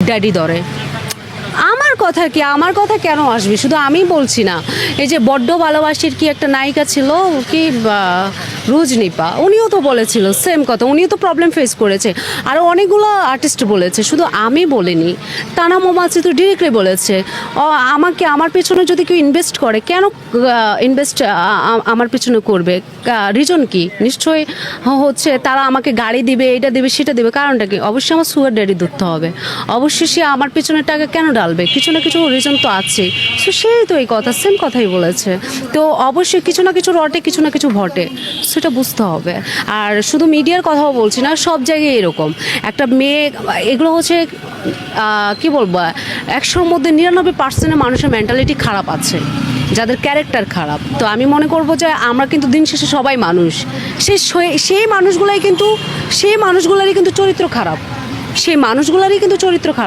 Daddy ধরে। আমার কথা কি, আমার কথা কেন আসবে, শুধু আমি বলছি না, এই যে বড্ড ভালোবাসির কি একটা নায়িকা ছিল কি রুজনিপা, উনিও তো বলেছিল সেম কথা, উনিও তো প্রবলেম ফেস করেছে, আরও অনেকগুলো আর্টিস্ট বলেছে, শুধু আমি বলিনি। তানা মোমাচি তো ডিরেক্টলি বলেছে আমাকে, আমার পেছনে যদি কেউ ইনভেস্ট করে, কেন ইনভেস্ট আমার পেছনে করবে, রিজন কি? নিশ্চয়ই হচ্ছে তারা আমাকে গাড়ি দিবে, এটা দেবে সেটা দেবে, কারণটা কি? অবশ্যই আমার সুগার ড্যাডি ধরতে হবে, অবশ্যই সে আমার পেছনে টাকা কেন ডালবে, কিছু না কিছু রিজন তো আছে। সো সেই তো এই কথা, সেম কথাই বলেছে। তো অবশ্যই কিছু না কিছু রটে, কিছু না কিছু ঘটে, সেটা বুঝতে হবে। আর শুধু মিডিয়ার কথাও বলছি না, সব জায়গায় এরকম একটা মেয়ে, এগুলো হচ্ছে কি বলবো, 100-র মধ্যে 99% মানুষের মেন্টালিটি খারাপ আছে, যাদের ক্যারেক্টার খারাপ। তো আমি মনে করব যে আমরা কিন্তু দিন শেষে সবাই মানুষ, সেই মানুষগুলোই কিন্তু, সেই মানুষগুলারই কিন্তু চরিত্র খারাপ, সেই মানুষগুলারই কিন্তু চরিত্র খারাপ।